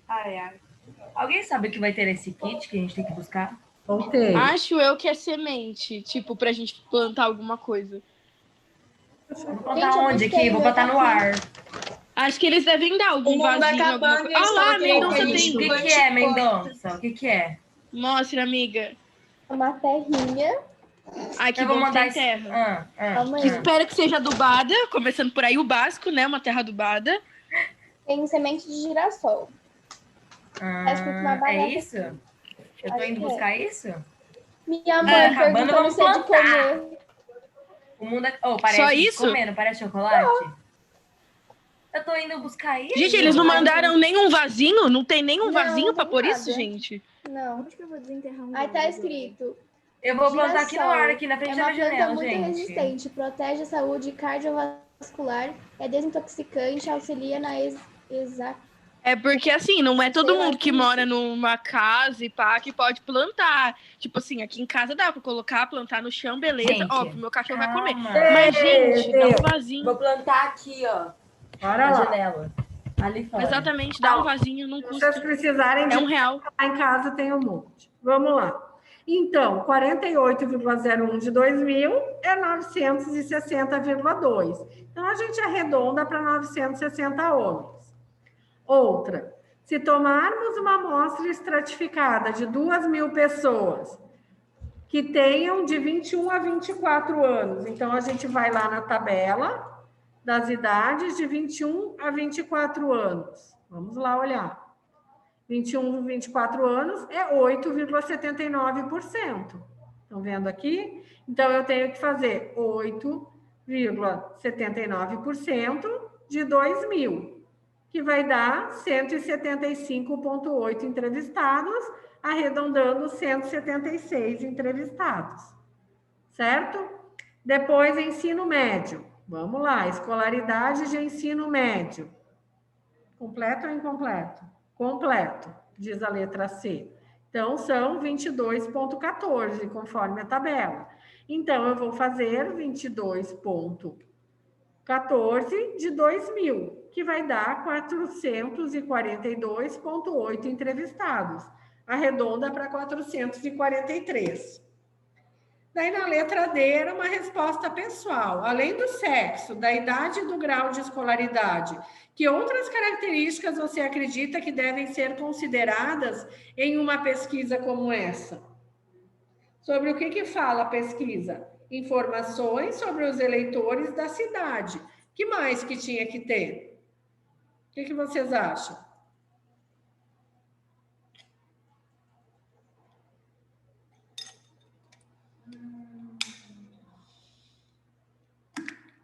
Ai, ai. Alguém sabe o que vai ter nesse kit que a gente tem que buscar? Voltei. Acho eu que é semente, tipo, pra gente plantar alguma coisa. Vou plantar onde aqui? Vou botar no ar. Acho que eles devem dar algum vasinho, alguma coisa. Ah lá, a Mendonça tem. O que é, Mendonça? O que é? Mostra, amiga. Uma terrinha. Ai, que Eu vou bom que mandar tem terra. Calma aí. Espero que seja adubada, começando por aí o básico, né? Uma terra adubada. Tem semente de girassol. É isso? Eu tô indo buscar isso? Minha mãe acabando, perguntando vamos se é de plantar. comer. O mundo é... Oh, parece Só de isso? comer, não parece chocolate? Eu tô indo buscar isso. Gente, eles não mandaram nenhum vasinho? Não tem nenhum Não, vasinho pra não pôr tem isso, nada. gente? Não. Onde que eu vou desenterrar um Aí tá galho escrito. Eu vou plantar aqui no Girassol ar, aqui na frente é da uma minha planta janela, muito gente. resistente, protege a saúde cardiovascular, é desintoxicante, auxilia na É porque, assim, não é todo Sei lá, mundo que isso. mora numa casa e pá, que pode plantar. Tipo assim, aqui em casa dá pra colocar, plantar no chão, beleza. Gente, Óbvio, meu cachorro vai comer. calma. Mas, gente, dá um vasinho. Vou plantar aqui, ó, Bora na lá. janela. Ali fora. Exatamente, dá um vasinho, não Se custa. vocês precisarem de É R$1. lá em casa tem um monte. Vamos lá. Então, 48,01 de 2000 é 960,2. Então, a gente arredonda para 960 homens. Outra, se tomarmos uma amostra estratificada de 2.000 pessoas que tenham de 21 a 24 anos, então a gente vai lá na tabela das idades de 21 a 24 anos. Vamos lá olhar. 21 a 24 anos é 8,79%. Estão vendo aqui? Então, eu tenho que fazer 8,79% de 2.000, que vai dar 175,8 entrevistados, arredondando 176 entrevistados. Certo? Depois, ensino médio. Vamos lá, escolaridade de ensino médio. Completo ou incompleto? Completo, diz a letra C. Então, são 22,14, conforme a tabela. Então, eu vou fazer 22,14 de 2.000, que vai dar 442,8 entrevistados. Arredonda para 443. Daí, na letra D, era uma resposta pessoal. Além do sexo, da idade e do grau de escolaridade, que outras características você acredita que devem ser consideradas em uma pesquisa como essa? Sobre o que fala a pesquisa? Informações sobre os eleitores da cidade. Que mais que tinha que ter? O que vocês acham?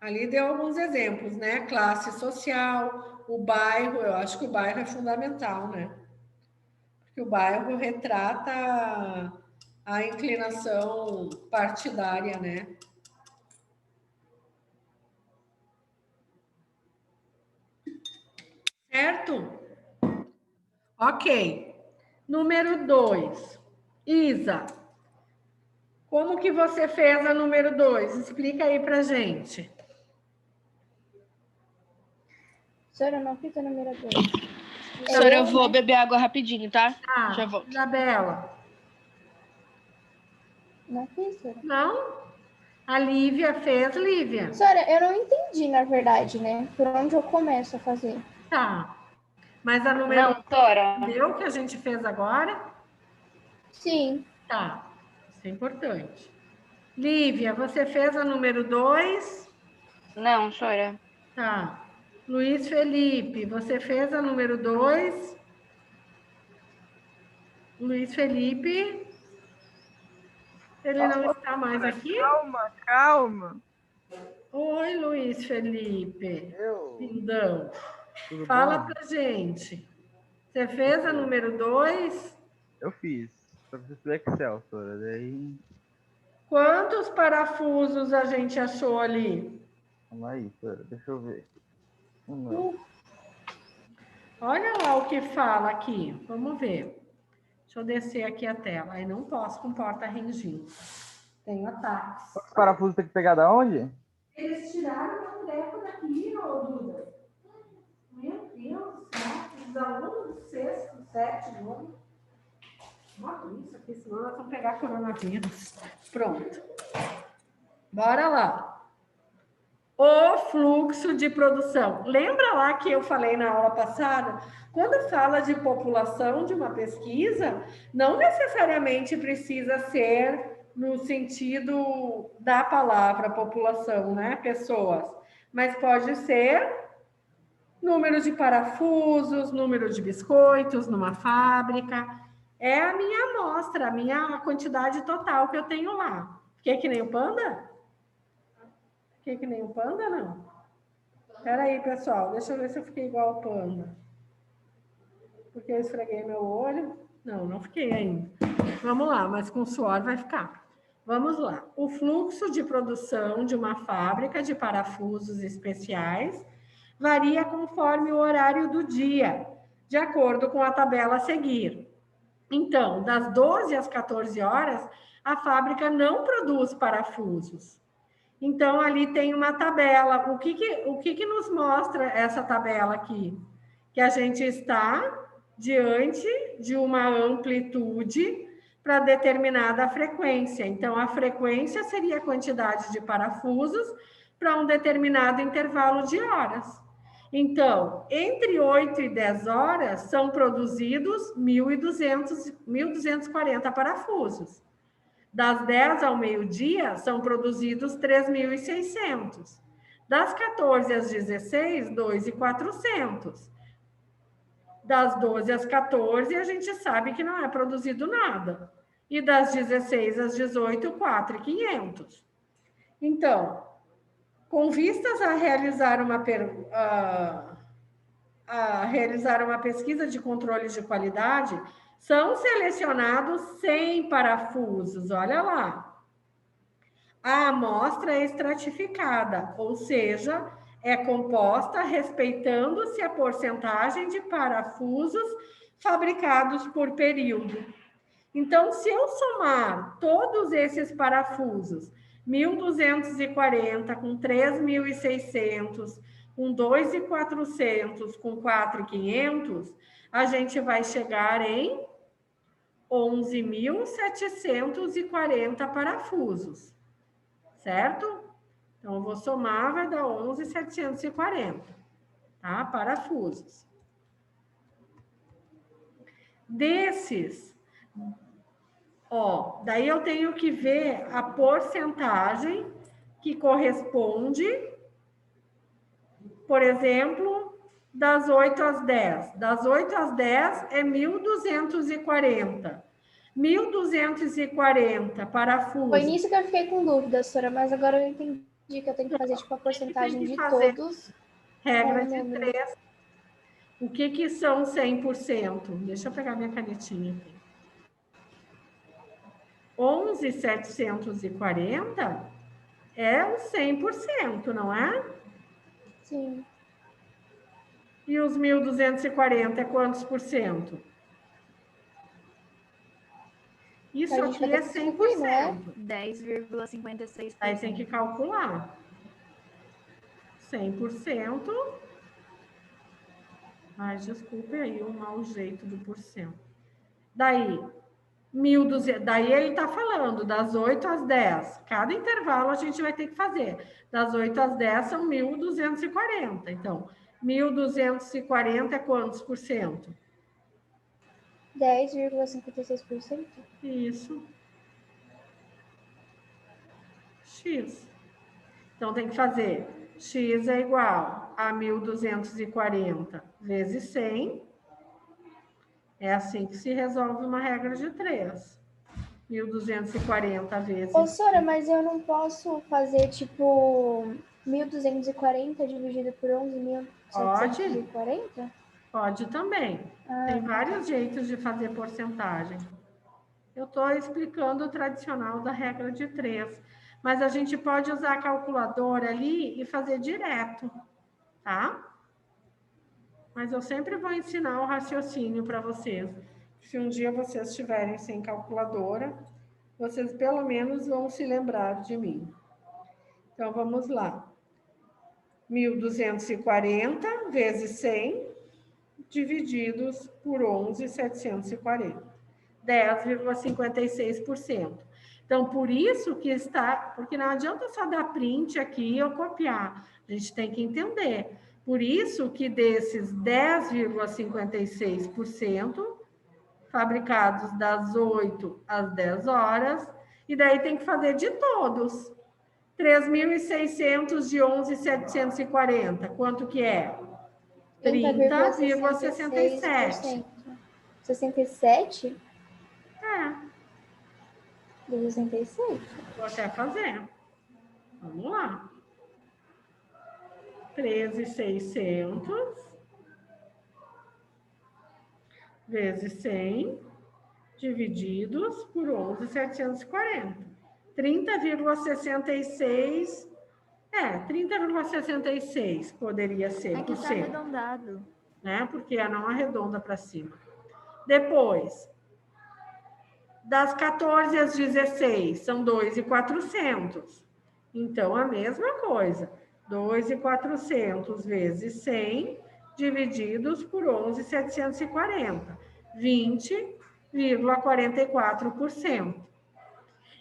Ali deu alguns exemplos, né? Classe social, o bairro, eu acho que o bairro é fundamental, né? Porque o bairro retrata a inclinação partidária, né? Certo? Ok. Número 2. Isa, como que você fez a número 2? Explica aí pra gente. Senhora, eu não fiz a número 2. Senhora, eu vou beber água rapidinho, tá? Ah, Já volto. Isabela. Não fiz, senhora. Não? A Lívia fez, Lívia. Senhora, eu não entendi, na verdade, né? Por onde eu começo a fazer. Tá. Mas a número Não, Tora. entendeu que a gente fez agora? Sim. Tá. Isso é importante. Lívia, você fez a número 2? Não, senhora. Tá. Luiz Felipe, você fez a número 2? Luiz Felipe? Ele não está mais aqui? Calma. Oi, Luiz Felipe. Lindão. Tudo Fala bom? pra gente. Você fez a número 2? Eu fiz. Só fiz do Excel, Sora. Daí. Quantos parafusos a gente achou ali? Vamos aí, Sora. Deixa eu ver. Não. Olha lá o que fala aqui. Vamos ver. Deixa eu descer aqui a tela. Aí não posso com porta rengindo. Tenho ataques. Quantos parafusos tem que pegar da onde? Eles tiraram o treco daqui, ô Duda. Meu Deus do céu. Os alunos do sexto 7 de novo. Bota isso aqui, senão nós vamos pegar coronavírus. Pronto. Bora lá. O fluxo de produção. Lembra lá que eu falei na aula passada? Quando fala de população de uma pesquisa, não necessariamente precisa ser no sentido da palavra população, né? Pessoas. Mas pode ser número de parafusos, número de biscoitos numa fábrica. É a minha amostra, a minha quantidade total que eu tenho lá. Fiquei que nem o panda? Fiquei que nem o panda, não? Espera aí, pessoal. Deixa eu ver se eu fiquei igual ao panda. Porque eu esfreguei meu olho. Não, não fiquei ainda. Vamos lá, mas com suor vai ficar. Vamos lá. O fluxo de produção de uma fábrica de parafusos especiais varia conforme o horário do dia, de acordo com a tabela a seguir. Então, das 12 às 14 horas, a fábrica não produz parafusos. Então, ali tem uma tabela. O que nos mostra essa tabela aqui? Que a gente está diante de uma amplitude para determinada frequência. Então, a frequência seria a quantidade de parafusos para um determinado intervalo de horas. Então, entre 8 e 10 horas, são produzidos 1.240 parafusos. Das 10 ao meio-dia, são produzidos 3.600. Das 14 às 16, 2.400. Das 12 às 14, a gente sabe que não é produzido nada. E das 16 às 18, 4.500. Então, com vistas a realizar uma pesquisa de controle de qualidade, são selecionados 100 parafusos, olha lá. A amostra é estratificada, ou seja, é composta respeitando-se a porcentagem de parafusos fabricados por período. Então, se eu somar todos esses parafusos, 1.240 com 3.600, com 2.400, com 4.500, a gente vai chegar em 11.740 parafusos, certo? Então, eu vou somar, vai dar 11.740, tá? Parafusos. Desses, ó, daí eu tenho que ver a porcentagem que corresponde, por exemplo, das 8 às 10. Das 8 às 10 é 1.240. 1.240 parafusos. Foi nisso que eu fiquei com dúvida, Sora, mas agora eu entendi que eu tenho que fazer tipo a porcentagem de todos. Regra de 3. O que são 100%? Deixa eu pegar minha canetinha aqui. 11.740 é o 100%, não é? Sim. E os 1.240 é quantos por cento? Isso aqui é 100%. 10,56%. Aí tem que calcular. 100%. Ai, desculpe aí o mau jeito do porcento. Daí, 1.200. Daí ele está falando das 8 às 10. Cada intervalo a gente vai ter que fazer. Das 8 às 10 são 1.240. Então, 1.240 é quantos por cento? 10,56%? Isso. X. Então, tem que fazer X é igual a 1.240 vezes 100. É assim que se resolve uma regra de 3. 1.240 vezes... Ô, Sora, mas eu não posso fazer, tipo, 1.240 dividido por 11.740? Pode também. Tem vários jeitos de fazer porcentagem. Eu estou explicando o tradicional da regra de 3. Mas a gente pode usar a calculadora ali e fazer direto, tá? Mas eu sempre vou ensinar o raciocínio para vocês. Se um dia vocês estiverem sem calculadora, vocês pelo menos vão se lembrar de mim. Então, vamos lá. 1.240 vezes 100 divididos por 11.740. 10,56%. Então, por isso que está... Porque não adianta só dar print aqui ou copiar. A gente tem que entender. Por isso que desses 10,56% fabricados das 8 às 10 horas, e daí tem que fazer de todos. 3.600 de 11.740. Quanto que é? 30,67. 67? É, 66? vou até fazer. Vamos lá. 13.600 vezes 100 divididos por 11.740. 30,66. 30,66 poderia ser. Aqui está arredondado. Né? Porque não arredonda para cima. Depois, das 14 às 16, são 2.400. Então, a mesma coisa. 2.400 vezes 100, divididos por 11.740. 20,44%.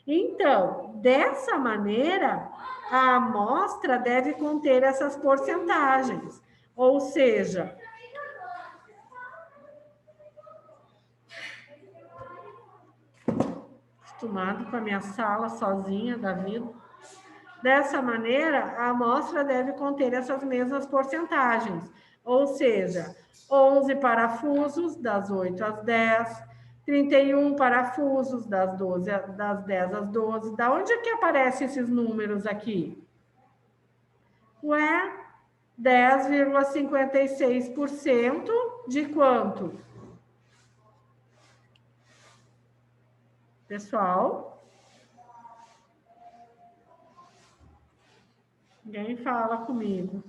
Então, dessa maneira, a amostra deve conter essas porcentagens. Ou seja, acostumado com a minha sala sozinha da vida. Dessa maneira, a amostra deve conter essas mesmas porcentagens, ou seja, 11 parafusos das 8 às 10, 31 parafusos das 10 às 12. Da onde é que aparecem esses números aqui? Ué, 10,56% de quanto? Pessoal? Ninguém fala comigo.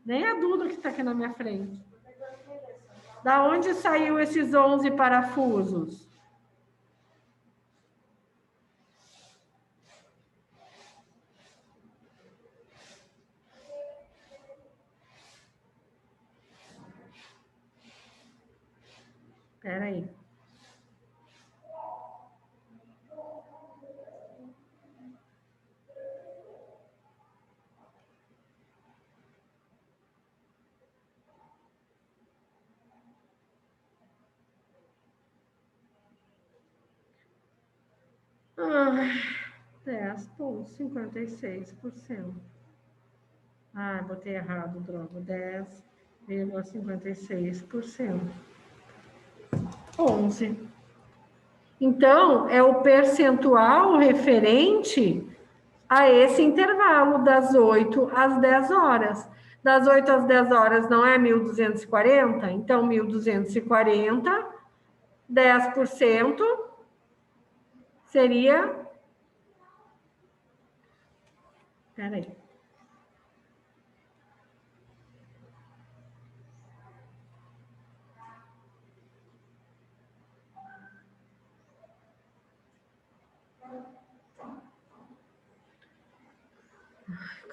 Nem a Duda que está aqui na minha frente. Da onde saiu esses 11 parafusos? Espera aí. Ah, 10,56%. Ah, botei errado, droga. 10,56%. 11. Então, é o percentual referente a esse intervalo das 8 às 10 horas. Das 8 às 10 horas não é 1.240? Então, 1.240, 10% seria... Espera aí.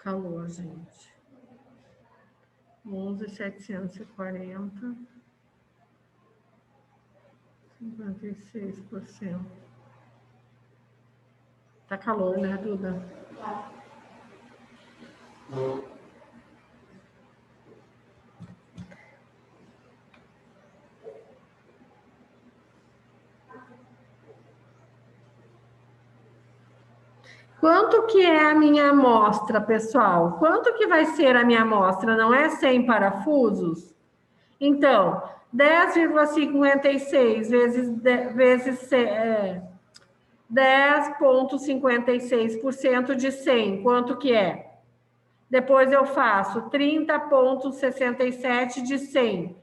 Calor, gente. 11.740. 56%. Tá calor, né, Duda? Quanto que é a minha amostra, pessoal? Quanto que vai ser a minha amostra? Não é 100 parafusos? Então, 10,56 vezes 10,56% de 100. Quanto que é? Depois eu faço 30,67 de 100.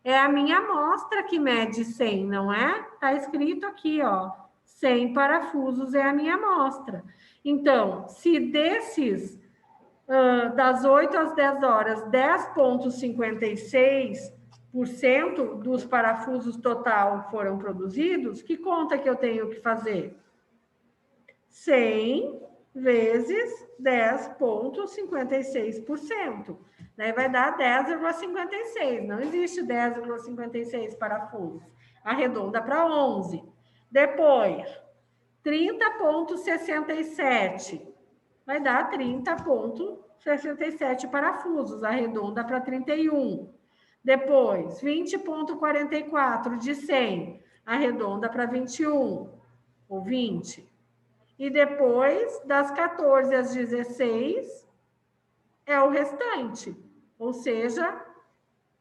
É a minha amostra que mede 100, não é? Tá escrito aqui, ó. 100 parafusos é a minha amostra. Então, se desses, das 8 às 10 horas, 10,56% dos parafusos total foram produzidos, que conta que eu tenho que fazer? 100 vezes 10,56%. Daí vai dar 10,56. Não existe 10,56 parafusos. Arredonda para 11. Depois, 30,67. Vai dar 30,67 parafusos. Arredonda para 31. Depois, 20,44 de 100. Arredonda para 21. Ou 20. E depois, das 14 às 16, é o restante. Ou seja,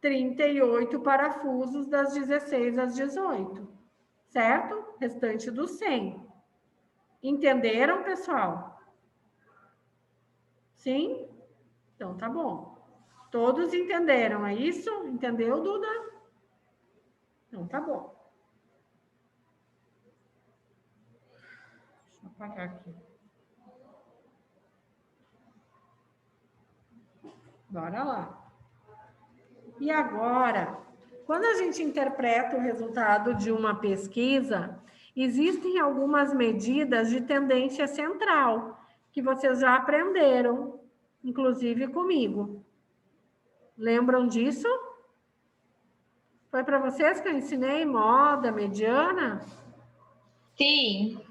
38 parafusos das 16 às 18. Certo? Restante dos 100. Entenderam, pessoal? Sim? Então, tá bom. Todos entenderam, é isso? Entendeu, Duda? Então, tá bom. Deixa eu apagar aqui. Bora lá. E agora, quando a gente interpreta o resultado de uma pesquisa, existem algumas medidas de tendência central, que vocês já aprenderam, inclusive comigo. Lembram disso? Foi para vocês que eu ensinei moda, mediana? Sim.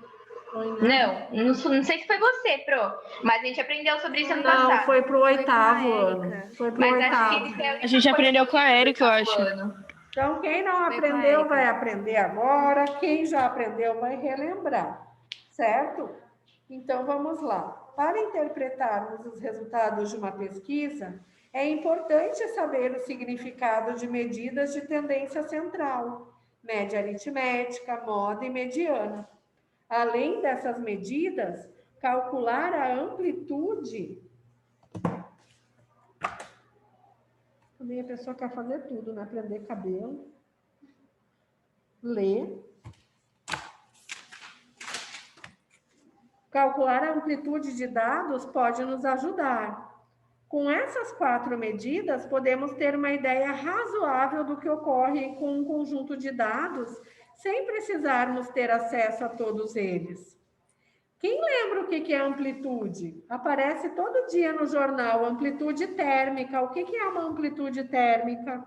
Foi, né? Não sei se foi você, Pro, mas a gente aprendeu sobre isso ano Não, passado. foi pro oitavo com a ano. Érica. Foi pro Mas acho oitavo. que isso é A gente aprendeu com a Érica, eu acho. Então, quem não Foi com a aprendeu, Érica. vai aprender agora. Quem já aprendeu, vai relembrar. Certo? Então, vamos lá. Para interpretarmos os resultados de uma pesquisa, é importante saber o significado de medidas de tendência central, média aritmética, moda e mediana. Além dessas medidas, calcular a amplitude. Também a pessoa quer fazer tudo, né? Prender cabelo, ler. Calcular a amplitude de dados pode nos ajudar. Com essas 4 medidas, podemos ter uma ideia razoável do que ocorre com um conjunto de dados, sem precisarmos ter acesso a todos eles. Quem lembra o que é amplitude? Aparece todo dia no jornal, amplitude térmica. O que é uma amplitude térmica?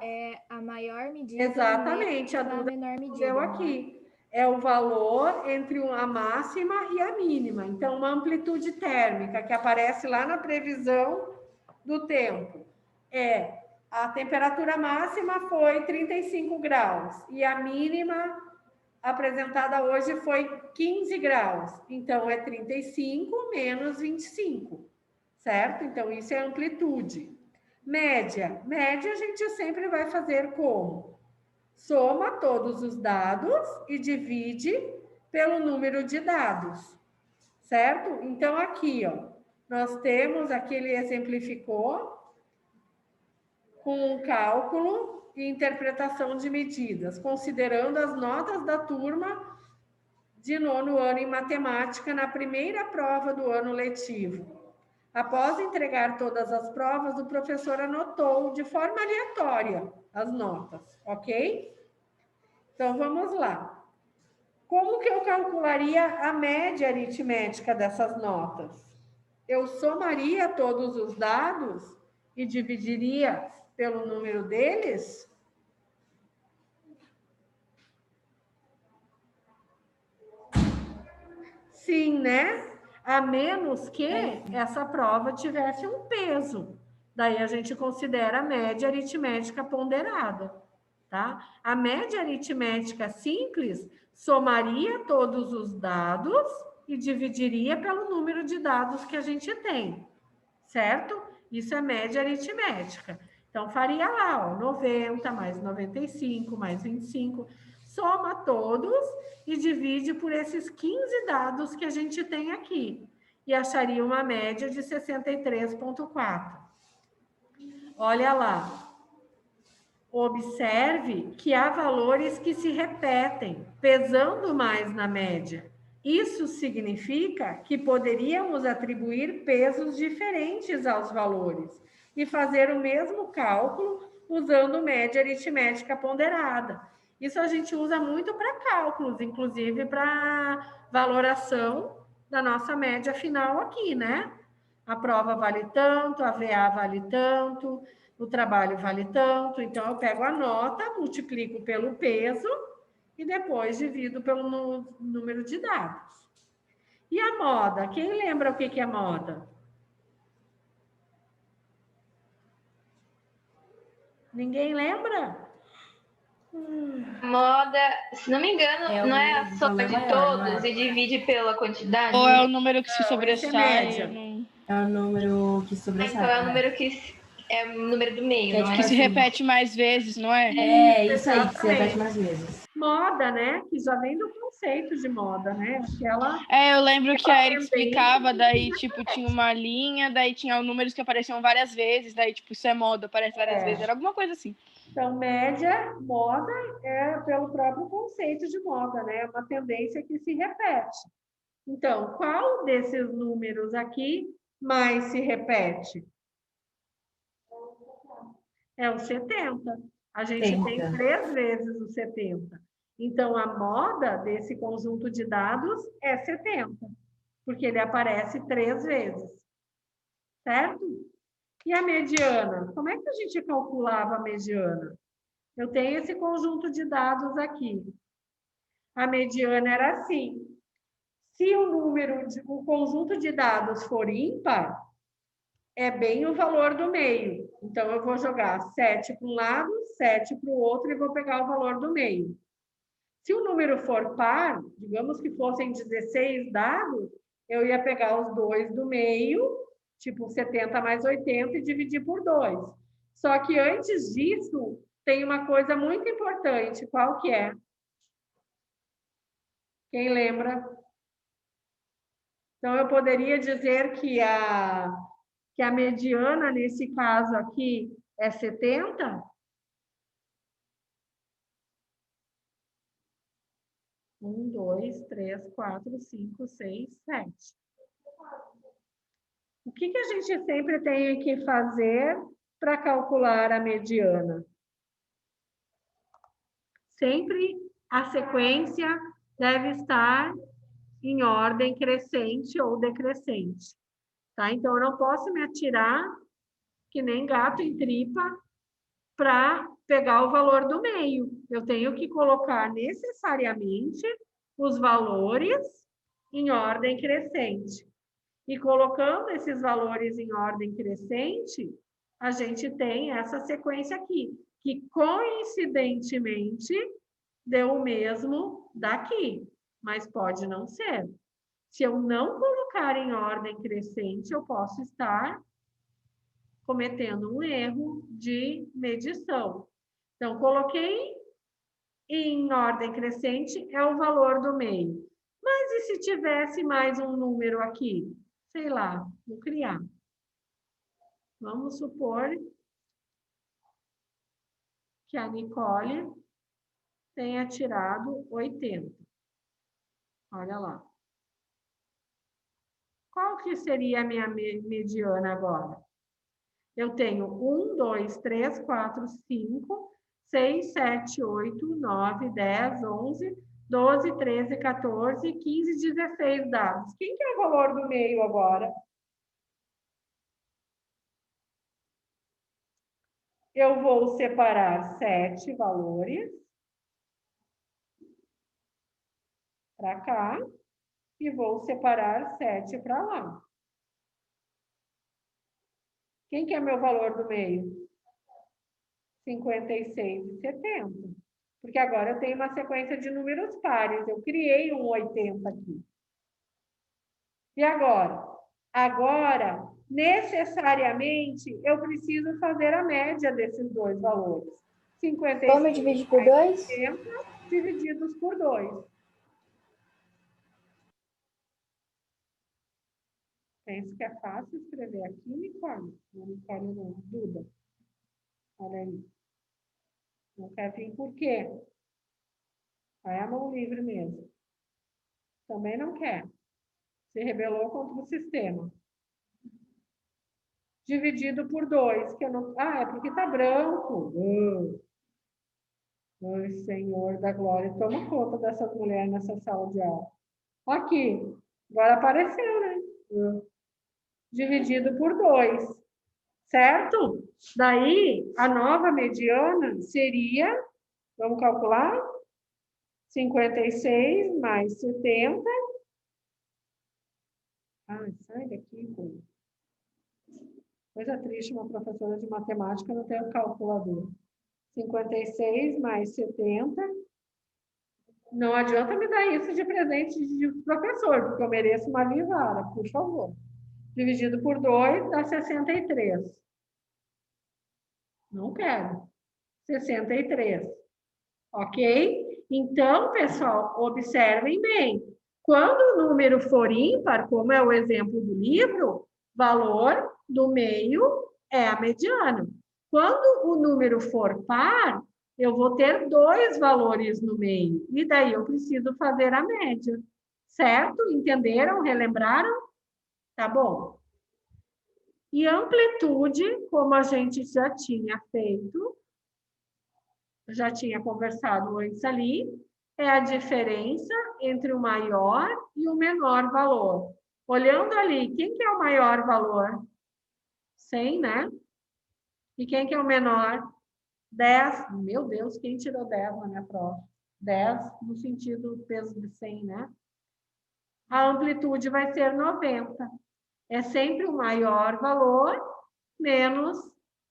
É a maior medida. Exatamente, a da Duda menor medida. deu aqui. É o valor entre a máxima e a mínima. Então, uma amplitude térmica que aparece lá na previsão do tempo. A temperatura máxima foi 35 graus e a mínima apresentada hoje foi 15 graus. Então, é 35 menos 25, certo? Então, isso é amplitude. Média. Média a gente sempre vai fazer como? Soma todos os dados e divide pelo número de dados, certo? Então, aqui, ó, nós temos, aqui ele exemplificou com um cálculo e interpretação de medidas, considerando as notas da turma de 9º ano em matemática na primeira prova do ano letivo. Após entregar todas as provas, o professor anotou de forma aleatória as notas, ok? Então, vamos lá. Como que eu calcularia a média aritmética dessas notas? Eu somaria todos os dados e dividiria pelo número deles? Sim, né? A menos que essa prova tivesse um peso. Daí a gente considera a média aritmética ponderada, tá? A média aritmética simples somaria todos os dados e dividiria pelo número de dados que a gente tem, certo? Isso é média aritmética. Então, faria lá, ó, 90 mais 95 mais 25, soma todos e divide por esses 15 dados que a gente tem aqui. E acharia uma média de 63,4. Olha lá. Observe que há valores que se repetem, pesando mais na média. Isso significa que poderíamos atribuir pesos diferentes aos valores e fazer o mesmo cálculo usando média aritmética ponderada. Isso a gente usa muito para cálculos, inclusive para valoração da nossa média final aqui, né? A prova vale tanto, a VA vale tanto, o trabalho vale tanto. Então, eu pego a nota, multiplico pelo peso e depois divido pelo número de dados. E a moda? Quem lembra o que é moda? Ninguém lembra? Moda, se não me engano, É não é o a soma valor de maior, não todos é? e divide pela quantidade? Ou é o número que se Não, esse é sobressai? média. Não- É o número que Então sobressai. é o número é o número do meio, Que é não tipo Que é? se assim. repete mais vezes, não é? É isso aí, que se Exatamente. repete mais vezes. Moda, né? Que já vem do conceito de moda, né? Aquela É, eu lembro que a Erika tendência explicava, que daí, tipo, tinha uma linha, daí tinha números que apareciam várias vezes, daí, tipo, isso é moda, aparece várias vezes. Era alguma coisa assim. Então, média, moda é pelo próprio conceito de moda, né? É uma tendência que se repete. Então, qual desses números aqui mais se repete? É o 70. A gente tem 70. 3 vezes o 70. Então, a moda desse conjunto de dados é 70, porque ele aparece 3 vezes, certo? E a mediana? Como é que a gente calculava a mediana? Eu tenho esse conjunto de dados aqui. A mediana era assim. Se o conjunto de dados for ímpar, é bem o valor do meio. Então, eu vou jogar 7 para um lado, 7 para o outro e vou pegar o valor do meio. Se o número for par, digamos que fossem 16 dados, eu ia pegar os dois do meio, tipo 70 mais 80, e dividir por 2. Só que antes disso, tem uma coisa muito importante. Qual que é? Quem lembra? Então, eu poderia dizer que a mediana, nesse caso aqui, é 70? 1, 2, 3, 4, 5, 6, 7. O que a gente sempre tem que fazer para calcular a mediana? Sempre a sequência deve estar em ordem crescente ou decrescente. Tá? Então, eu não posso me atirar que nem gato em tripa para pegar o valor do meio. Eu tenho que colocar necessariamente os valores em ordem crescente. E colocando esses valores em ordem crescente, a gente tem essa sequência aqui, que coincidentemente deu o mesmo daqui, mas pode não ser. Se eu não colocar em ordem crescente, eu posso estar cometendo um erro de medição. Então, coloquei em ordem crescente, é o valor do meio. Mas e se tivesse mais um número aqui? Sei lá, vou criar. Vamos supor que a Nicole tenha tirado 80. Olha lá. Qual que seria a minha mediana agora? Eu tenho 1, 2, 3, 4, 5, 6, 7, 8, 9, 10, 11, 12, 13, 14, 15, 16 dados. Quem que é o valor do meio agora? Eu vou separar 7 valores para cá e vou separar 7 para lá. Quem que é meu valor do meio? 56 e 70. Porque agora eu tenho uma sequência de números pares. Eu criei um 80 aqui. E agora? Agora, necessariamente, eu preciso fazer a média desses dois valores. 56 Como eu dividir por 2? 70 divididos por 2. Penso que é fácil escrever aqui, Nicole. Não, Nicole não, Duda. Olha aí. Não quer vir por quê? Vai a mão livre mesmo. Também não quer. Se rebelou contra o sistema. Dividido por 2, que eu não... Ah, é porque tá branco. Ai, Senhor da glória, toma conta dessas mulheres nessa sala de aula. Aqui, agora apareceu, né? Dividido por 2, certo? Daí, a nova mediana seria, vamos calcular, 56 mais 70. Ai, sai daqui, pô. Coisa triste, uma professora de matemática não tem o calculador. 56 mais 70. Não adianta me dar isso de presente de professor, porque eu mereço uma livara, por favor. Dividido por 2 dá 63. Não quero. 63. Ok? Então, pessoal, observem bem. Quando o número for ímpar, como é o exemplo do livro, valor do meio é a mediana. Quando o número for par, eu vou ter 2 valores no meio. E daí eu preciso fazer a média. Certo? Entenderam? Relembraram? Tá bom. E amplitude, como a gente já tinha feito, já tinha conversado antes ali, é a diferença entre o maior e o menor valor. Olhando ali, quem que é o maior valor? 100, né? E quem que é o menor? 10. Meu Deus, quem tirou 10 na minha prova? 10 no sentido do peso de 100, né? A amplitude vai ser 90. É sempre o maior valor menos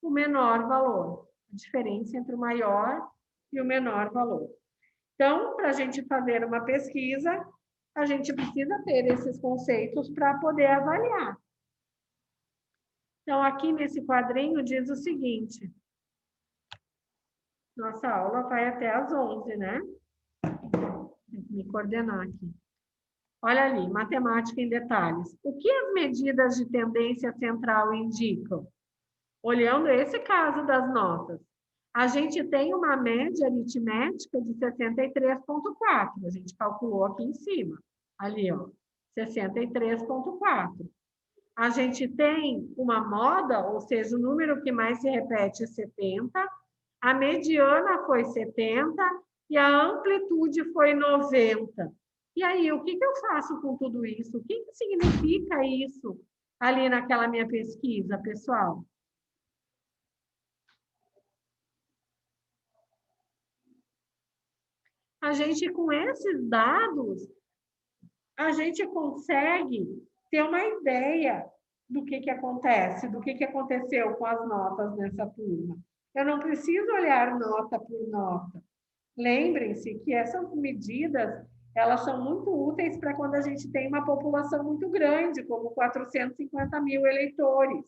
o menor valor. A diferença entre o maior e o menor valor. Então, para a gente fazer uma pesquisa, a gente precisa ter esses conceitos para poder avaliar. Então, aqui nesse quadrinho diz o seguinte. Nossa aula vai até às 11, né? Tem que me coordenar aqui. Olha ali, matemática em detalhes. O que as medidas de tendência central indicam? Olhando esse caso das notas, a gente tem uma média aritmética de 63,4. A gente calculou aqui em cima. Ali, ó, 63,4. A gente tem uma moda, ou seja, o número que mais se repete é 70. A mediana foi 70 e a amplitude foi 90. E aí, o que eu faço com tudo isso? O que significa isso ali naquela minha pesquisa, pessoal? A gente, com esses dados, a gente consegue ter uma ideia do que acontece, do que aconteceu com as notas nessa turma. Eu não preciso olhar nota por nota. Lembrem-se que essas medidas, elas são muito úteis para quando a gente tem uma população muito grande, como 450 mil eleitores.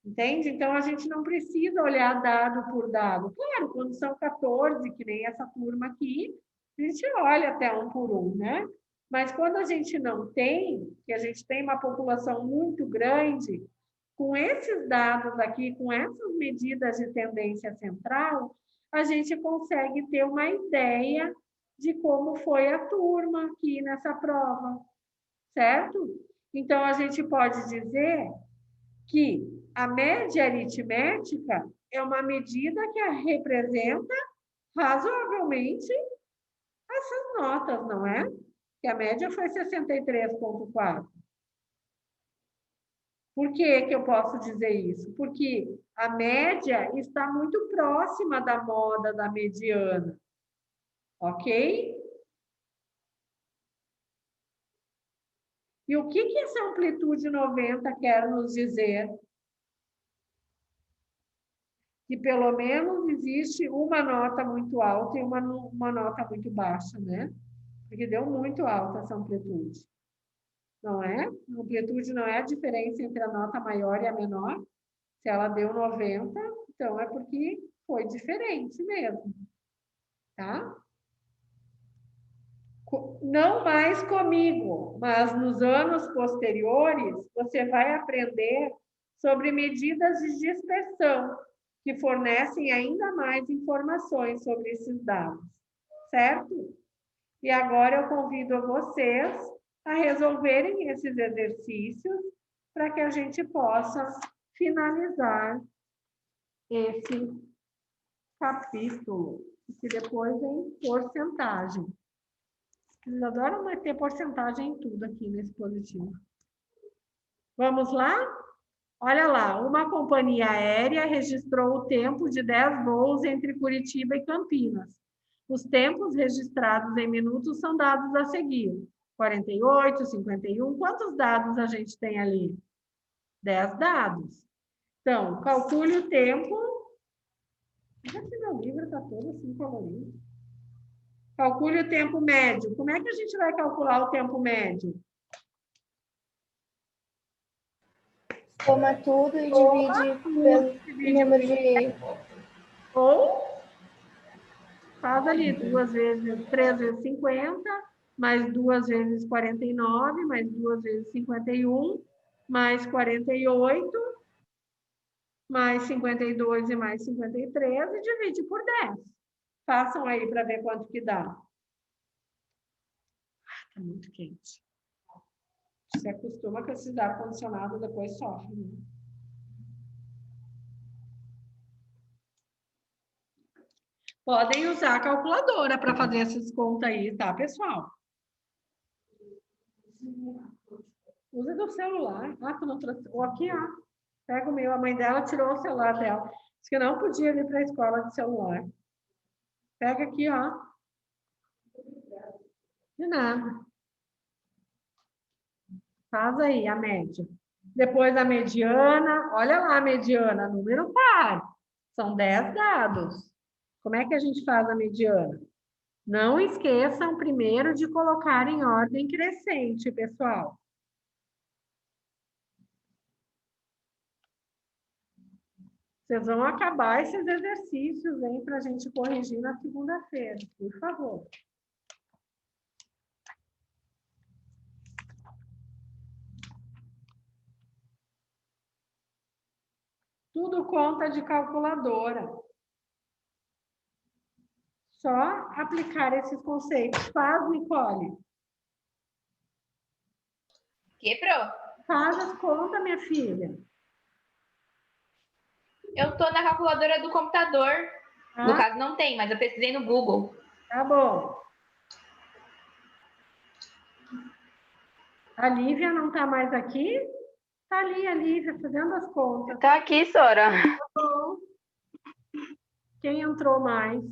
Entende? Então, a gente não precisa olhar dado por dado. Claro, quando são 14, que nem essa turma aqui, a gente olha até um por um, né? Mas quando a gente não tem, que a gente tem uma população muito grande, com esses dados aqui, com essas medidas de tendência central, a gente consegue ter uma ideia de como foi a turma aqui nessa prova, certo? Então, a gente pode dizer que a média aritmética é uma medida que representa razoavelmente essas notas, não é? Que a média foi 63,4. Por que eu posso dizer isso? Porque a média está muito próxima da moda da mediana, ok? E o que essa amplitude 90 quer nos dizer? Que pelo menos existe uma nota muito alta e uma nota muito baixa, né? Porque deu muito alta essa amplitude. Não é? A amplitude não é a diferença entre a nota maior e a menor. Se ela deu 90, então é porque foi diferente mesmo. Tá? Não mais comigo, mas nos anos posteriores, você vai aprender sobre medidas de dispersão, que fornecem ainda mais informações sobre esses dados, certo? E agora eu convido vocês a resolverem esses exercícios para que a gente possa finalizar esse capítulo, que depois vem porcentagem. Eles adoram meter porcentagem em tudo aqui nesse positivo. Vamos lá? Olha lá, uma companhia aérea registrou o tempo de 10 voos entre Curitiba e Campinas. Os tempos registrados em minutos são dados a seguir. 48, 51, quantos dados a gente tem ali? 10 dados. Então, calcule o tempo. Esse meu livro está todo assim colorido. Calcule o tempo médio. Como é que a gente vai calcular o tempo médio? Soma tudo e divide pelo número de... Ou faz ali 2 vezes, 3 vezes 50, mais 2 vezes 49, mais 2 vezes 51, mais 48, mais 52 e mais 53 e divide por 10. Façam aí para ver quanto que dá. Está muito quente. Se acostuma com esse ar-condicionado, depois sofre, né? Podem usar a calculadora para fazer essas contas aí, tá, pessoal? Usa do celular. Ah, tu não trouxe. Ou aqui, ó. Pega o meu. A mãe dela tirou o celular dela. Disse que não podia vir para a escola de celular. Pega aqui, ó. De nada. Faz aí a média. Depois a mediana. Olha lá a mediana, número par. São 10 dados. Como é que a gente faz a mediana? Não esqueçam primeiro de colocar em ordem crescente, pessoal. Vocês vão acabar esses exercícios, hein, para a gente corrigir na segunda-feira, por favor. Tudo conta de calculadora. Só aplicar esses conceitos. Faz, Nicole. Que, Pro? Faz as contas, minha filha. Eu tô na calculadora do computador. No Ah, caso, não tem, mas eu pesquisei no Google. tá bom. A Lívia não está mais aqui? Está ali a Lívia, fazendo as contas. Tá aqui, Sora. Bom. Quem entrou mais?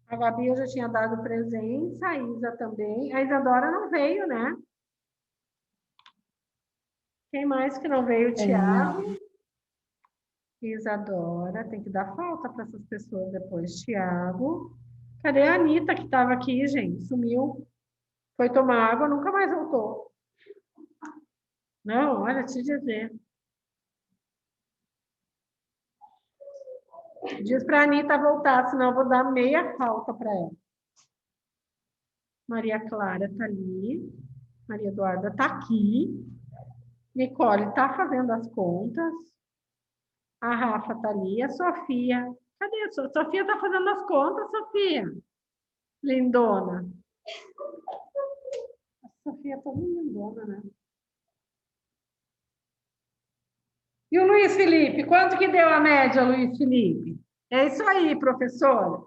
A Gabi eu já tinha dado presença, a Isa também. A Isadora não veio, né? Quem mais que não veio? O Tiago. Isadora, tem que dar falta para essas pessoas depois. Tiago. Cadê a Anitta que estava aqui, gente? Sumiu. Foi tomar água, nunca mais voltou. Não, olha, te dizer. Diz para a Anitta voltar, senão eu vou dar meia falta para ela. Maria Clara está ali. Maria Eduarda está aqui. Nicole está fazendo as contas. A Rafa está ali. A Sofia. Cadê a Sofia? Sofia está fazendo as contas, Sofia. Lindona. A Sofia é toda lindona, né? E o Luiz Felipe? Quanto que deu a média, Luiz Felipe? É isso aí, professora.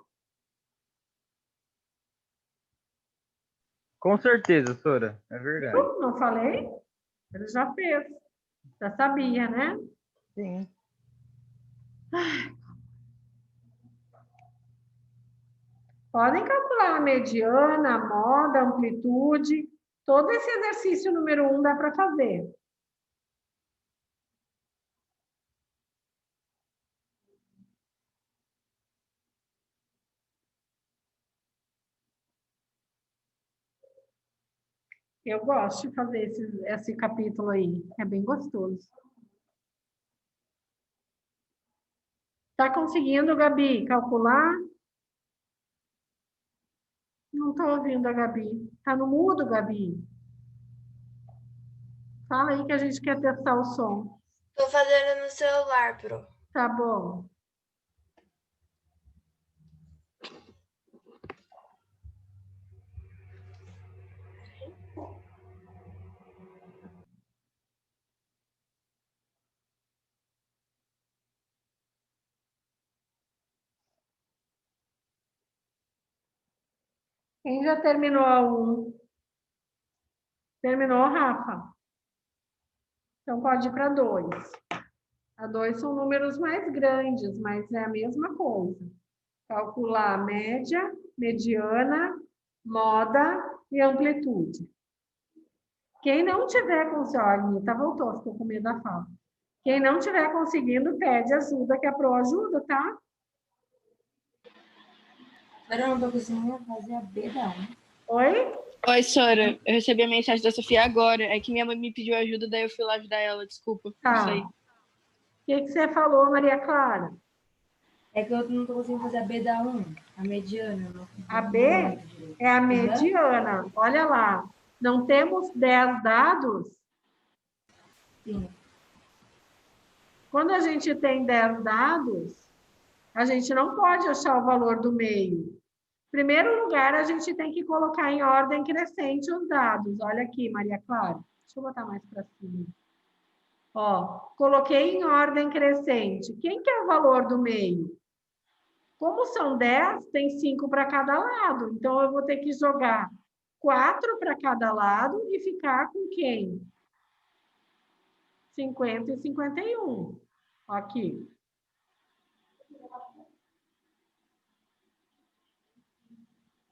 Com certeza, Sora. É verdade. Não falei? Ele já fez. Já sabia, né? Sim. Podem calcular a mediana, a moda, a amplitude. Todo esse exercício número 1 dá para fazer. Eu gosto de fazer esse capítulo aí. É bem gostoso. Tá conseguindo, Gabi, calcular? Não estou ouvindo a Gabi. Tá no mudo, Gabi? Fala aí que a gente quer testar o som. Tô fazendo no celular, Pro. Tá bom. Quem já terminou a 1? Terminou, Rafa? Então, pode ir para 2. A 2 são números mais grandes, mas é a mesma coisa. Calcular média, mediana, moda e amplitude. Quem não tiver conseguindo... Olha, a Anitta voltou, ficou com medo da fala. Quem não tiver conseguindo, pede ajuda, que a Pro ajuda, tá? Eu não tô conseguindo fazer a B da 1. Oi? Oi, Sora. Eu recebi a mensagem da Sofia agora. É que minha mãe me pediu ajuda, daí eu fui lá ajudar ela. Desculpa. Tá. Não sei. O que você falou, Maria Clara? É que eu não tô conseguindo fazer a B da 1, a mediana. Eu não consigo A B é a mediana. Olha lá. Não temos 10 dados? Sim. Quando a gente tem 10 dados, a gente não pode achar o valor do meio. Em primeiro lugar, a gente tem que colocar em ordem crescente os dados. Olha aqui, Maria Clara. Deixa eu botar mais para cima. Ó, coloquei em ordem crescente. Quem que é o valor do meio? Como são 10, tem 5 para cada lado. Então, eu vou ter que jogar 4 para cada lado e ficar com quem? 50 e 51. Aqui.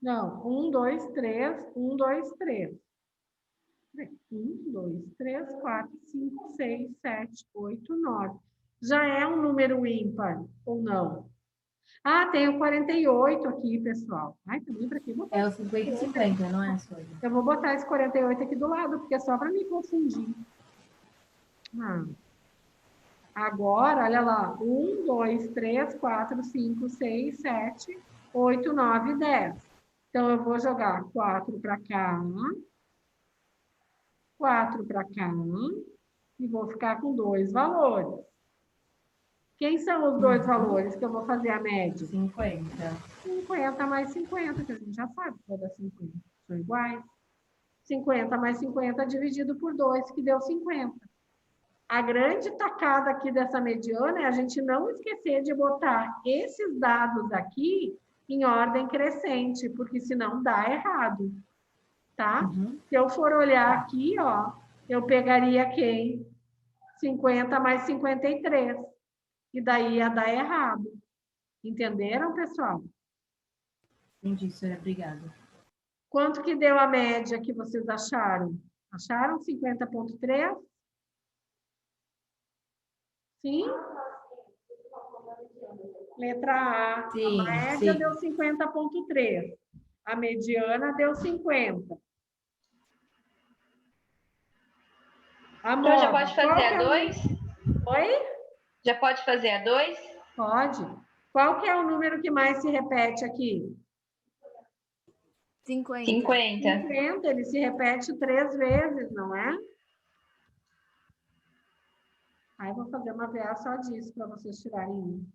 Não, 1, 2, 3, 1, 2, 3. 1, 2, 3, 4, 5, 6, 7, 8, 9. Já é um número ímpar, ou não? Ah, tem o 48 aqui, pessoal. Ai, também para que botar? É o 50 e 50, não é, Sônia? Eu vou botar esse 48 aqui do lado, porque é só para me confundir. Agora, olha lá. 1, 2, 3, 4, 5, 6, 7, 8, 9, 10. Então, eu vou jogar 4 para cá, 4 para cá, e vou ficar com 2 valores. Quem são os 2 valores que eu vou fazer a média? 50. 50 mais 50, que a gente já sabe que vai dar 50. São iguais. 50 mais 50 dividido por 2, que deu 50. A grande tacada aqui dessa mediana é a gente não esquecer de botar esses dados aqui em ordem crescente, porque senão dá errado, tá? Se eu for olhar aqui, ó, eu pegaria quem? 50 mais 53. E daí ia dar errado. Entenderam, pessoal? Entendi, Sônia, obrigada. Quanto que deu a média que vocês acharam? Acharam 50,3? Sim? Letra A. Sim, A média sim. deu 50,3. A mediana deu 50. A Então já moda, pode qual fazer que a é o- 2? Oi? Já pode fazer a 2? Pode. Qual que é o número que mais se repete aqui? 50. 50. 50. Ele se repete 3 vezes, não é? Aí eu vou fazer uma VA só disso para vocês tirarem um.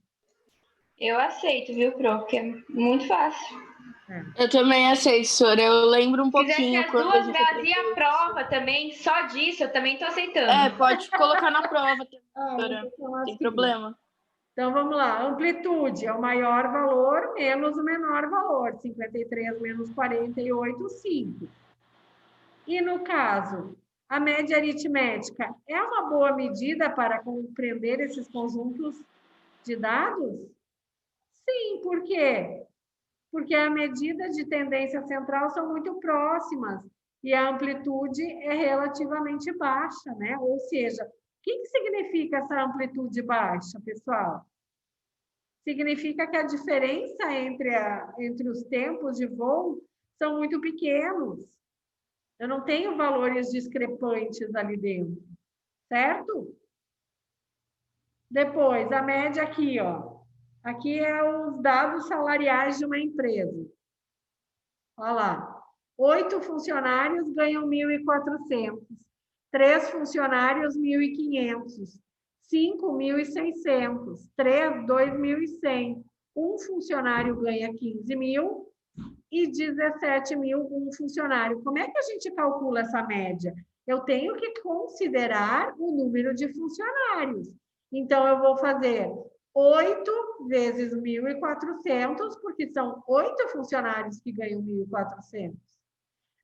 Eu aceito, viu, Pro? Porque é muito fácil. Eu também aceito, Sora. Eu lembro um Se quiser que pouquinho as quando a duas gente fazia aprendeu a prova também, só disso, eu também tô aceitando. É, pode colocar na prova, Ah, Sora. vou falar Tem assim. problema. Então, vamos lá. Amplitude é o maior valor menos o menor valor. 53 menos 48, 5. E no caso, a média aritmética é uma boa medida para compreender esses conjuntos de dados? Sim, por quê? Porque a medida de tendência central são muito próximas e a amplitude é relativamente baixa, né? Ou seja, o que significa essa amplitude baixa, pessoal? Significa que a diferença entre os tempos de voo são muito pequenos. Eu não tenho valores discrepantes ali dentro, certo? Depois, a média aqui, ó. Aqui é os dados salariais de uma empresa. Olha lá. 8 funcionários ganham 1.400. 3 funcionários, 1.500. 5, 1.600. 3, 2.100. Um funcionário ganha 15 mil e 17 mil um funcionário. Como é que a gente calcula essa média? Eu tenho que considerar o número de funcionários. Então, eu vou fazer 8 vezes 1.400, porque são 8 funcionários que ganham 1.400.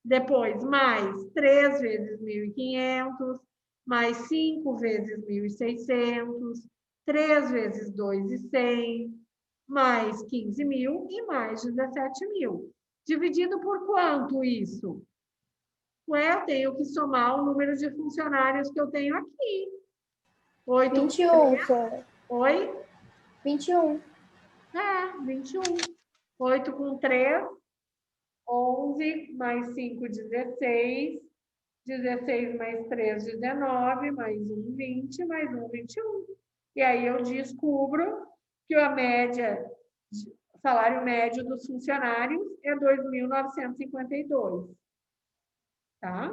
Depois, mais 3 vezes 1.500, mais 5 vezes 1.600, 3 vezes 2.100, mais 15.000 e mais 17.000. Dividido por quanto isso? Ué, eu tenho que somar o número de funcionários que eu tenho aqui. 8 com 21, 3. Sora. Oi? 21. 21. 8 com 3, 11, mais 5, 16. 16 mais 3, 19, mais 1, 20, mais 1, 21. E aí eu descubro que a média, o salário médio dos funcionários é 2.952. Tá?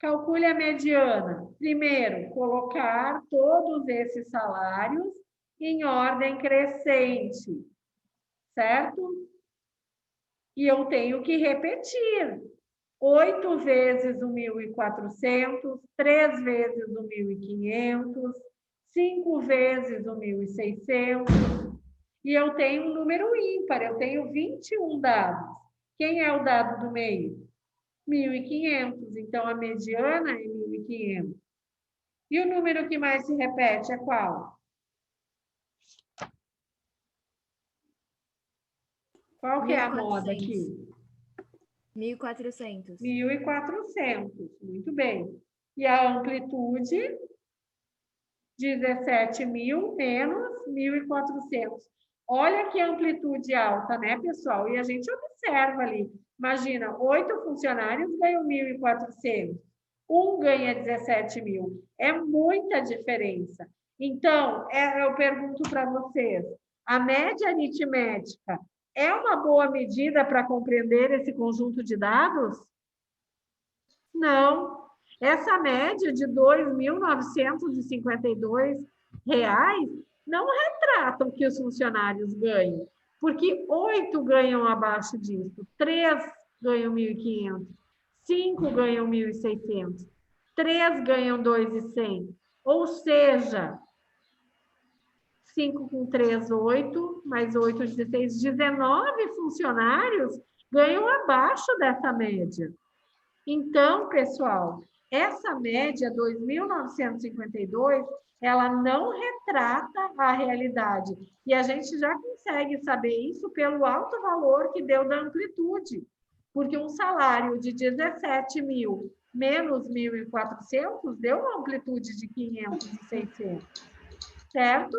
Calcule a mediana. Primeiro, colocar todos esses salários em ordem crescente, certo? E eu tenho que repetir. 8 vezes o 1.400, 3 vezes o 1.500, 5 vezes o 1.600. E eu tenho um número ímpar, eu tenho 21 dados. Quem é o dado do meio? 1.500. Então, a mediana é 1.500. E o número que mais se repete é qual? Qual que é a moda aqui? 1.400. 1.400. Muito bem. E a amplitude? 17.000 menos 1.400. Olha que amplitude alta, né, pessoal? E a gente observa ali. Imagina, 8 funcionários ganham 1.400. Um ganha 17.000. É muita diferença. Então, eu pergunto para vocês, a média aritmética é uma boa medida para compreender esse conjunto de dados? Não. Essa média de R$ 2.952 não retrata o que os funcionários ganham, porque 8 ganham abaixo disso, 3 ganham 1.500, 5 ganham 1.600, 3 ganham 2.100. Ou seja, 5 com 3, 8, mais 8, 16, 19 funcionários ganham abaixo dessa média. Então, pessoal, essa média 2.952, ela não retrata a realidade. E a gente já consegue saber isso pelo alto valor que deu da amplitude. Porque um salário de 17.000 menos 1.400 deu uma amplitude de 500 e 600. Certo?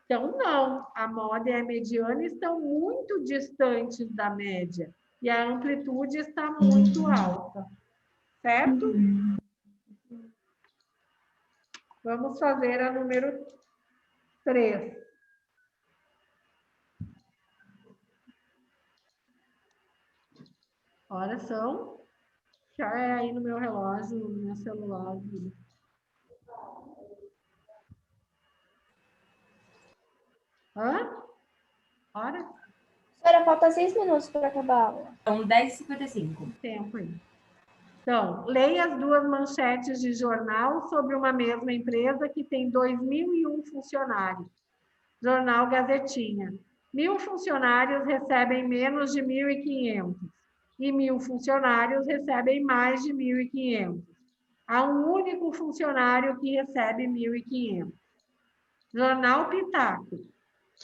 Então, não. A moda e a mediana estão muito distantes da média. E a amplitude está muito alta. Certo? Vamos fazer a número 3. Olha, são... Já é aí no meu relógio, no meu celular. Hã? Hora? Sora, falta 6 minutos para acabar a aula. Então, 10h55. Tempo aí. Então, leia as duas manchetes de jornal sobre uma mesma empresa que tem 2.001 funcionários. Jornal Gazetinha. 1.000 funcionários recebem menos de 1.500 e 1.000 funcionários recebem mais de 1.500. Há um único funcionário que recebe 1.500. Jornal Pitaco.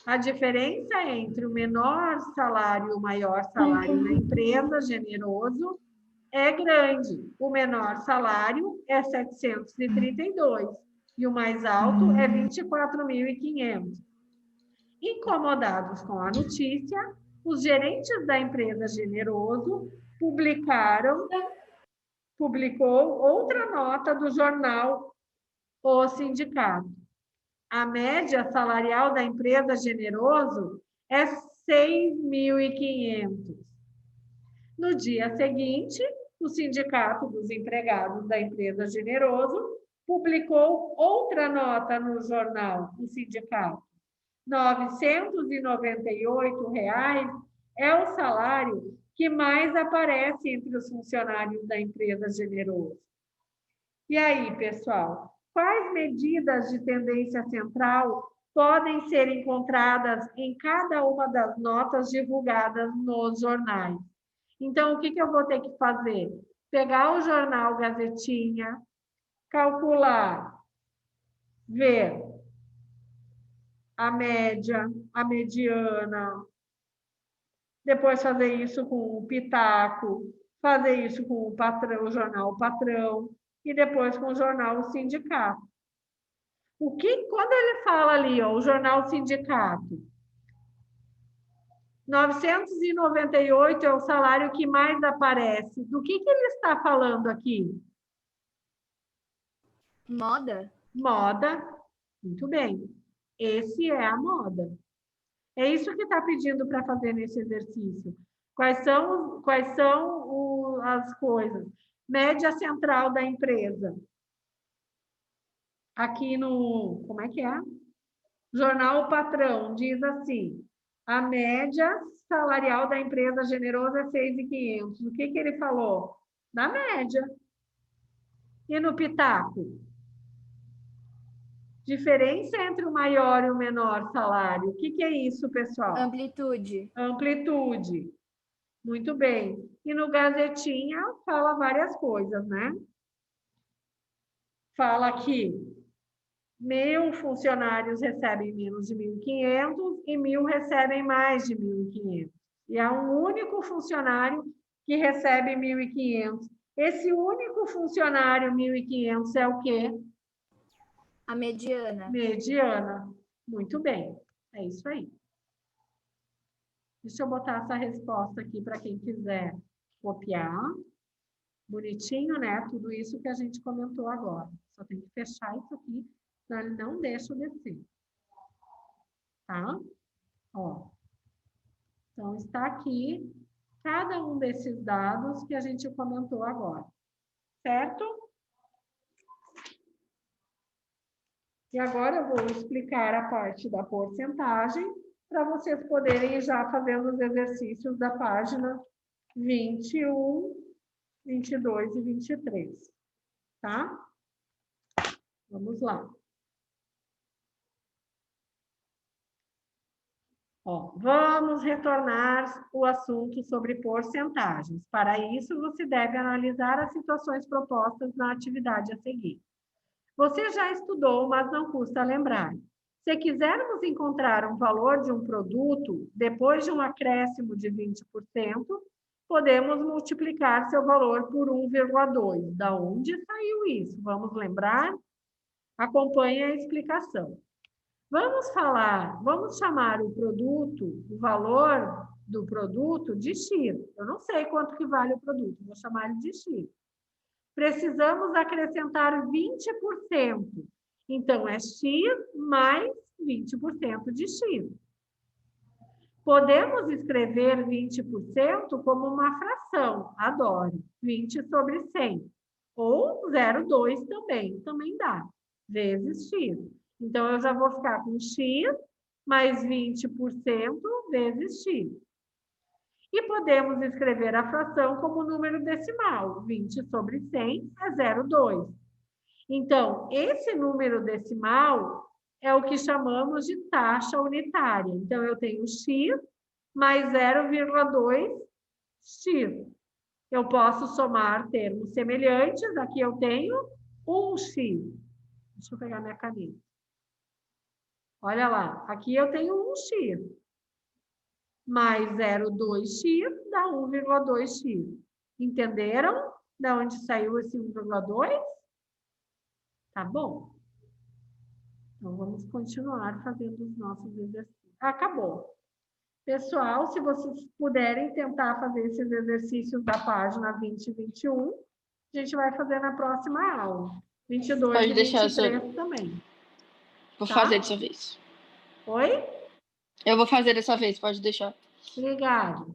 A diferença entre o menor salário e o maior salário na empresa, generoso, é grande. O menor salário é 732 e o mais alto é 24.500. Incomodados com a notícia, os gerentes da empresa Generoso publicou outra nota do jornal O Sindicato. A média salarial da empresa Generoso é 6.500. No dia seguinte, o Sindicato dos Empregados da empresa Generoso publicou outra nota no jornal O Sindicato. R$ 998 é o salário que mais aparece entre os funcionários da empresa Generoso. E aí, pessoal, Quais medidas de tendência central podem ser encontradas em cada uma das notas divulgadas nos jornais? Então, o que eu vou ter que fazer? Pegar o jornal Gazetinha, calcular, ver a média, a mediana, depois fazer isso com o pitaco, fazer isso com o patrão, o jornal Patrão, e depois com o jornal O Sindicato. Quando ele fala ali, ó, o jornal Sindicato, 998 é o salário que mais aparece. Do que ele está falando aqui? Moda? Moda. Muito bem. Esse é a moda. É isso que está pedindo para fazer nesse exercício. Quais são as coisas? Média central da empresa. Aqui no... Como é que é? Jornal Patrão diz assim: a média salarial da empresa Generosa é 6.500. O que ele falou? Da média. E no pitaco? Diferença entre o maior e o menor salário. O que é isso, pessoal? Amplitude. Amplitude. Muito bem. E no Gazetinha fala várias coisas, né? Fala que 1.000 funcionários recebem menos de 1.500 e 1.000 recebem mais de 1.500. E há um único funcionário que recebe 1.500. Esse único funcionário 1.500 é o quê? A mediana. Mediana. Muito bem. É isso aí. Deixa eu botar essa resposta aqui para quem quiser copiar. Bonitinho, né? Tudo isso que a gente comentou agora. Só tem que fechar isso aqui, senão ele não deixa eu descer. Tá? Ó. Então, está aqui cada um desses dados que a gente comentou agora. Certo? E agora eu vou explicar a parte da porcentagem para vocês poderem ir já fazendo os exercícios da página 21, 22 e 23. Tá? Vamos lá. Ó, vamos retornar o assunto sobre porcentagens. Para isso, você deve analisar as situações propostas na atividade a seguir. Você já estudou, mas não custa lembrar. Se quisermos encontrar um valor de um produto depois de um acréscimo de 20%, podemos multiplicar seu valor por 1,2. Da onde saiu isso? Vamos lembrar? Acompanhe a explicação. Vamos chamar o produto, o valor do produto de X. Eu não sei quanto que vale o produto, vou chamar ele de X. Precisamos acrescentar 20%. Então, é X mais 20% de X. Podemos escrever 20% como uma fração, adoro, 20 sobre 100. Ou 0,2 também dá, vezes X. Então, eu já vou ficar com X mais 20% vezes X. E podemos escrever a fração como número decimal. 20 sobre 100 é 0,2. Então, esse número decimal é o que chamamos de taxa unitária. Então, eu tenho x mais 0,2x. Eu posso somar termos semelhantes. Aqui eu tenho 1x. Deixa eu pegar minha caneta. Olha lá, aqui eu tenho 1x. Mais 0,2x dá 1,2x. Entenderam de onde saiu esse 1,2? Tá bom. Então, vamos continuar fazendo os nossos exercícios. Acabou. Pessoal, se vocês puderem tentar fazer esses exercícios da página 20 e 21, a gente vai fazer na próxima aula. 22 Pode e deixar 23 também. Vou Tá? fazer dessa vez. Oi? Eu vou fazer dessa vez, pode deixar. Obrigada.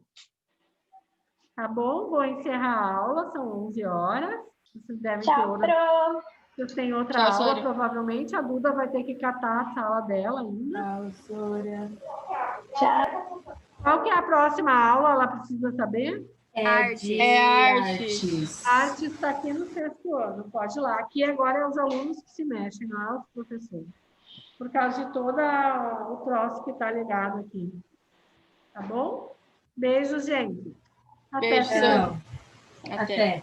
Tá bom? Vou encerrar a aula, são 11 horas. Vocês devem ter Tchau, pro. Vocês têm outra Tchau, aula, Sônia. provavelmente. A Duda vai ter que catar a sala dela ainda. Professora. Tchau. Qual que é a próxima aula? Ela precisa saber? de É artes. Arte está aqui no 6º ano, pode ir lá. Aqui agora é os alunos que se mexem, não é os professores. Por causa de todo o troço que está ligado aqui. Tá bom? Beijo, gente. Até Beijo. semana. Então, até.